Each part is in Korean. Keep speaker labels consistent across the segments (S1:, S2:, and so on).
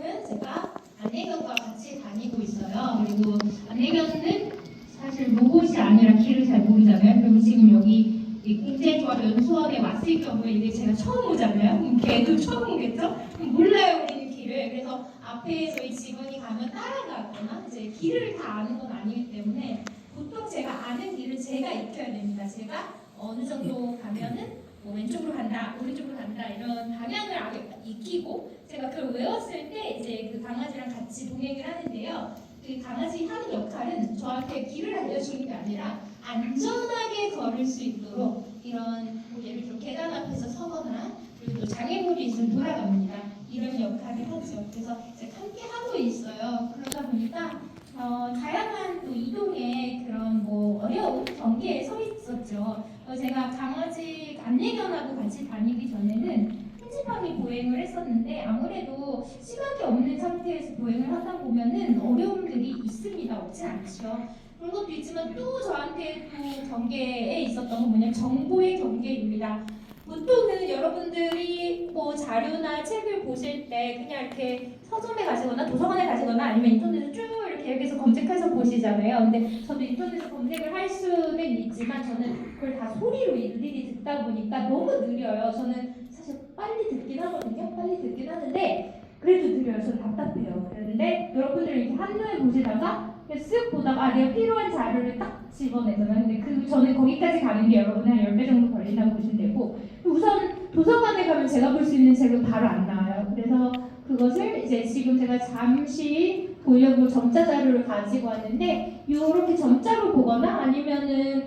S1: 지금은 제가 안내견과 같이 다니고 있어요. 그리고 안내견은 사실 로봇이 아니라 길을 잘 모르잖아요. 그리고 지금 여기 국제조합연수원에 왔을 경우에 이게 제가 처음 오잖아요. 걔도 처음 오겠죠? 몰라요, 우리는 길을. 그래서 앞에 저희 직원이 가면 따라가거나 이제 길을 다 아는 건 아니기 때문에 보통 제가 아는 길을 제가 익혀야 됩니다. 제가 어느 정도 가면은 뭐 왼쪽으로 간다, 오른쪽으로 간다 이런 방향을 아예 익히고 제가 그걸 외웠을 때 이제 그 강아지랑 같이 동행을 하는데요. 그 강아지 하는 역할은 저한테 길을 알려주는 게 아니라 안전하게 걸을 수 있도록 이런 뭐 예를 들어 계단 앞에서 서거나 그리고 또 장애물이 있으면 돌아갑니다. 이런 역할을 하죠. 그래서 이제 함께 하고 있어요. 그러다 보니까 다양한 또 이동의 그런 뭐 어려운 경계에 서 있었죠. 제가 강아지 안내견하고 같이 다니기 전에는 현지방이 보행을 했었는데 아무래도 시각이 없는 상태에서 보행을 하다 보면은 어려움들이 있습니다. 없진 않죠. 그런 것도 있지만 또 저한테 또 경계에 있었던 건 뭐냐면 정보의 경계입니다. 보통은 여러분들이 뭐 자료나 책을 보실 때 그냥 이렇게 서점에 가시거나 도서관에 가시거나 아니면 인터넷에 쭉 이렇게 여기서 검색해서 보시잖아요. 근데 저도 인터넷에서 검색을 할 수는 있지만 저는 그걸 다 소리로 일일이 듣다 보니까 너무 느려요. 저는 사실 빨리 듣긴 하거든요. 빨리 듣긴 하는데 그래도 느려요. 저는 답답해요. 그런데 여러분들 이렇게 한눈에 보시다가 쓱 보다가 내가 필요한 자료를 딱 집어내잖아요. 근데 저는 거기까지 가는 게 여러분 한 10배 정도 걸린다고 보시면 되고 우선 도서관에 가면 제가 볼 수 있는 책은 바로 안 나와요. 그래서 그것을 이제 지금 제가 잠시 보려고 점자 자료를 가지고 왔는데 이렇게 점자로 보거나 아니면은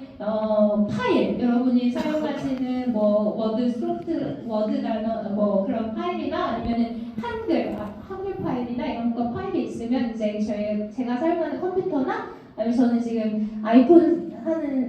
S1: 파일 여러분이 사용하시는 뭐 워드 소프트 워드 단어 뭐 그런 파일이나 아니면은 한글 파일이나 이런 거 파일이 있으면 이제 제가 사용하는 컴퓨터나 아니면 저는 지금 아이폰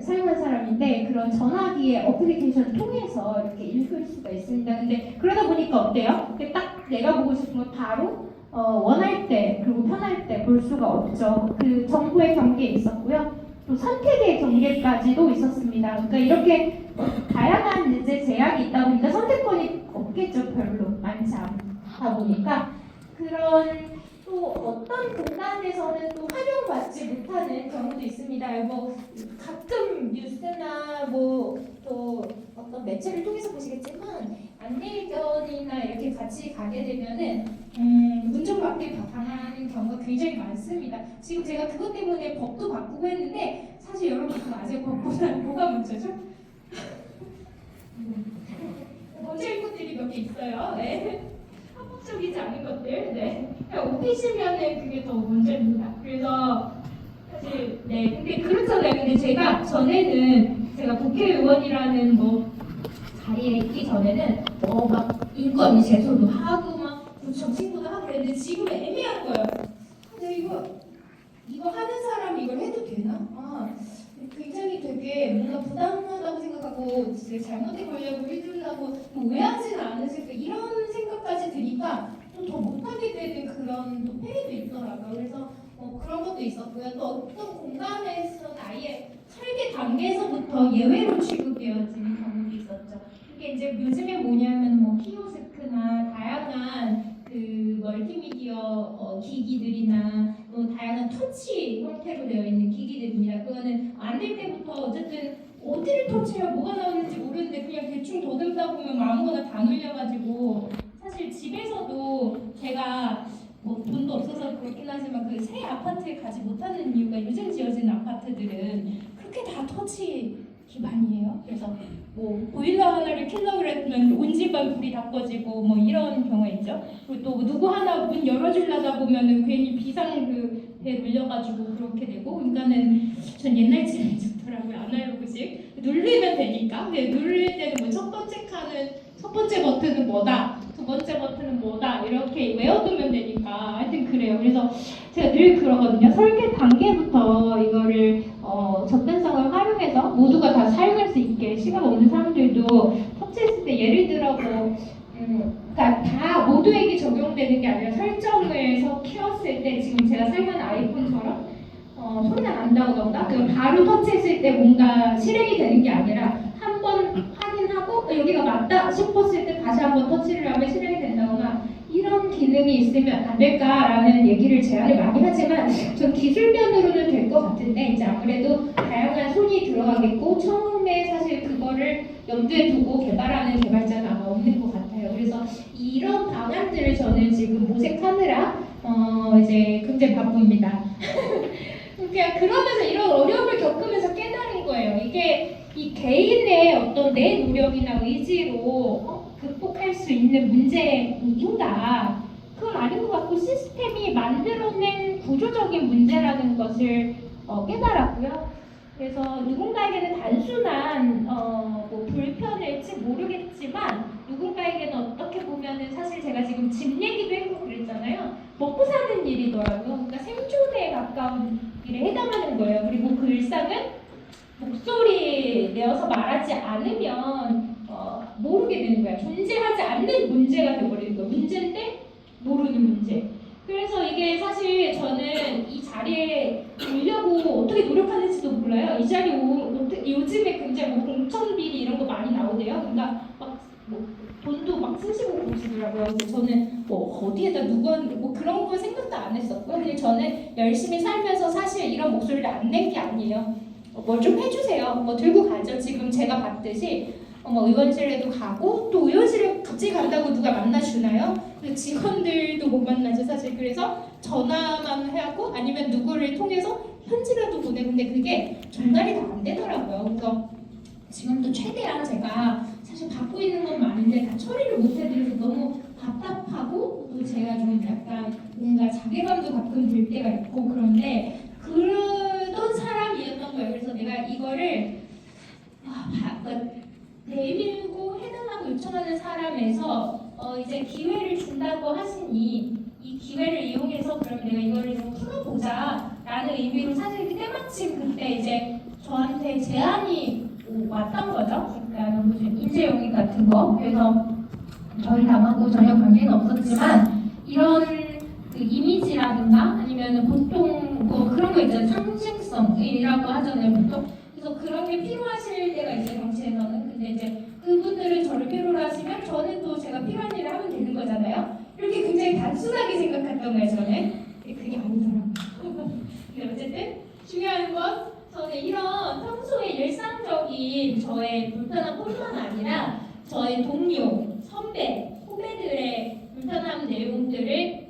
S1: 사용한 사람인데 그런 전화기의 어플리케이션을 통해서 이렇게 읽을 수가 있습니다. 근데 그러다 보니까 어때요? 딱 내가 보고 싶은 걸 바로 원할 때 그리고 편할 때 볼 수가 없죠. 그 정보의 경계에 있었고요. 또 선택의 경계까지도 있었습니다. 그러니까 이렇게 다양한 이제 제약이 있다 보니까 선택권이 없겠죠. 별로 많지 않다 보니까 그런 또 어떤 공간에서는 또 활용받지 못하는 경우도 있습니다. 뭐 가끔 뉴스나 뭐 또 어떤 매체를 통해서 보시겠지만 안내견이나 이렇게 같이 가게 되면은 운전받기 당하는 경우가 굉장히 많습니다. 지금 제가 그것 때문에 법도 바꾸고 했는데 사실 여러분 그 아직 법보다 뭐가 문제죠? 문제일 것들이 몇 개 있어요. 네. 합법적이지 않은 것들. 네. 오피시면은 그게 더 문제입니다. 그래서 사실 근데 그렇잖아요. 근데 제가 전에는 제가 국회의원이라는 뭐 자리에 있기 전에는 막 인권 제소도 하고 막 구청 신고도 하고 그랬는데 지금 애매한 거예요. 근데 이거 하는 사람이 이걸 해도 되나? 굉장히 되게 뭔가 부당하다고 생각하고 잘못된 권력을 휘둘라고 왜 하지는 않으실까 이런 생각까지 드니까 또 더 못하게 되는 그런 또 폐해도 있더라고요. 그래서 그런 것도 있었고요. 또 어떤 공간에서는 아예 설계 단계에서부터 예외로 취급되어지는 경우도 있었죠. 이게 이제 요즘에 뭐냐면 뭐 키오스크나 다양한 그 멀티미디어 기기들이나 또 다양한 터치 형태로 되어 있는 기기들입니다. 그거는 만들 때부터 어쨌든 어디를 터치해야 뭐가 나오는지 모르는데 그냥 대충 더듬다 보면 아무거나 다 눌려가지고 사실 집에서도 제가 뭐 돈도 없어서 그렇긴 하지만 그 새 아파트에 가지 못하는 이유가 요즘 지어진 아파트들은 그렇게 다 터치 기반이에요. 그래서 뭐 보일러 하나를 켜려고 그랬으면 온 집안 불이 다 꺼지고 뭐 이런 경우가 있죠. 그리고 또 누구 하나 문 열어주려다 보면은 괜히 비상 그에 눌려가지고 그렇게 되고 그러니까는 전 옛날 집이 좋더라고요. 아날로그식 누르면 되니까. 근데 누를 때는 뭐 첫 번째 버튼은 뭐다, 두 번째 버튼은 뭐다 이렇게 외워두면 되니까 하여튼 그래요. 그래서 제가 늘 그러거든요. 설계 단계부터 이거를 접근성을 활용해서 모두가 다 사용할 수 있게 시각 없는 사람들도 터치했을 때 예를 들어 그러니까 다 모두에게 적용되는 게 아니라 설정을 키웠을 때 지금 제가 사용하는 아이폰처럼 소리가 난다고 던가 바로 터치했을 때 뭔가 실행이 되는 게 아니라 한번 확인하고 여기가 맞다 싶었을 때 다시 한번 터치를 하면 실행이 된다거나 이런 기능이 있으면 안 될까라는 얘기를 제안을 많이 하지만 전 기술면으로는 될 것 같은데 이제 아무래도 다양한 손이 들어가겠고 처음에 사실 그거를 염두에 두고 개발하는 개발자는 아마 없는 것 같아요. 그래서 이런 방안들을 저는 지금 모색하느라 이제 굉장히 바쁩니다. 그러니까 그러면서 이런 어려움을 겪으면서 깨달은 거예요. 이게 이 개인의 어떤 내 노력이나 의지로 극복할 수 있는 문제인가? 그건 아닌 것 같고 시스템이 만들어낸 구조적인 문제라는 것을 깨달았고요. 그래서 누군가에게는 단순한 뭐 불편일지 모르겠지만 누군가에게는 어떻게 보면은 사실 제가 지금 집 얘기도 했고 그랬잖아요. 먹고 사는 일이더라고요. 그러니까 생존에 가까운 일에 해당하는 거예요. 그리고 그 일상은 목소리 내어서 말하지 않으면 모르게 되는 거야. 존재하지 않는 문제가 되어버리는 거야. 문제인데 모르는 문제. 그래서 이게 사실 저는 이 자리에 오려고 어떻게 노력하는지도 몰라요. 이 자리에 요즘에 굉장히 뭐 공천 비리 이런 거 많이 나오대요. 그러니까 뭐 돈도 막 쓰시고 그러시더라고요. 그래서 저는 뭐 어디에다 누구한테 뭐 그런 거 생각도 안 했었고요. 근데 저는 열심히 살면서 사실 이런 목소리를 안 낸 게 아니에요. 뭘 좀 해주세요. 뭐 들고 가죠. 지금 제가 봤듯이 뭐 의원실에도 가고 또 의원실에 갑자기 간다고 누가 만나주나요? 직원들도 못 만나죠 사실. 그래서 전화만 하고 아니면 누구를 통해서 편지라도 보내. 근데 그게 전달이 다 안 되더라고요. 그래서 지금도 최대한 제가 사실 받고 있는 건 많은데 다 처리를 못 해드려서 너무 답답하고 또 제가 좀 약간 뭔가 자괴감도 가끔 들 때가 있고 그런데 그러던 사람이었던 거예요. 그래서 내가 이거를 내밀고 해달라고 요청하는 사람에서 이제 기회를 준다고 하시니 이 기회를 이용해서 그러면 내가 이거를 좀 풀어보자라는 의미로 사실 때마침 그때 이제 저한테 제안이 왔던 거죠. 그러니까 무슨 인재영입 같은 거. 그래서 저희 당하고 전혀 관계는 없었지만 이런 그 이미지라든가 아니면 보통 뭐 그런 거 있잖아요. 상징성이라고 하잖아요. 보통. 그래서 그런 게 필요하실 때가 있어요. 정치에서는. 근데 이제 그분들은 저를 필요로 하시면 저는 또 제가 필요한 일을 하면 되는 거잖아요. 이렇게 굉장히 단순하게 생각했던 거예요. 저는. 그게 아니더라고요. 근데 어쨌든 중요한 건 저는 이런 평소에 일상적인 저의 불편함 뿐만 아니라 저의 동료, 선배, 후배들의 불편한 내용들을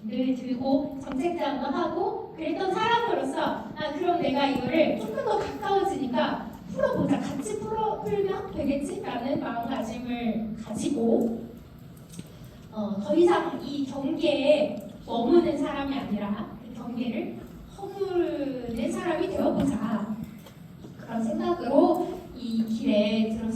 S1: 늘 들고 정책 제안하고 그랬던 사람으로서 그럼 내가 이거를 조금 더 가까워지니까 풀어보자. 같이 풀면 되겠지라는 마음가짐을 가지고 더 이상 이 경계에 머무는 사람이 아니라 그 경계를 허무는 사람이 되어보자. 그런 생각으로 이 길에 들어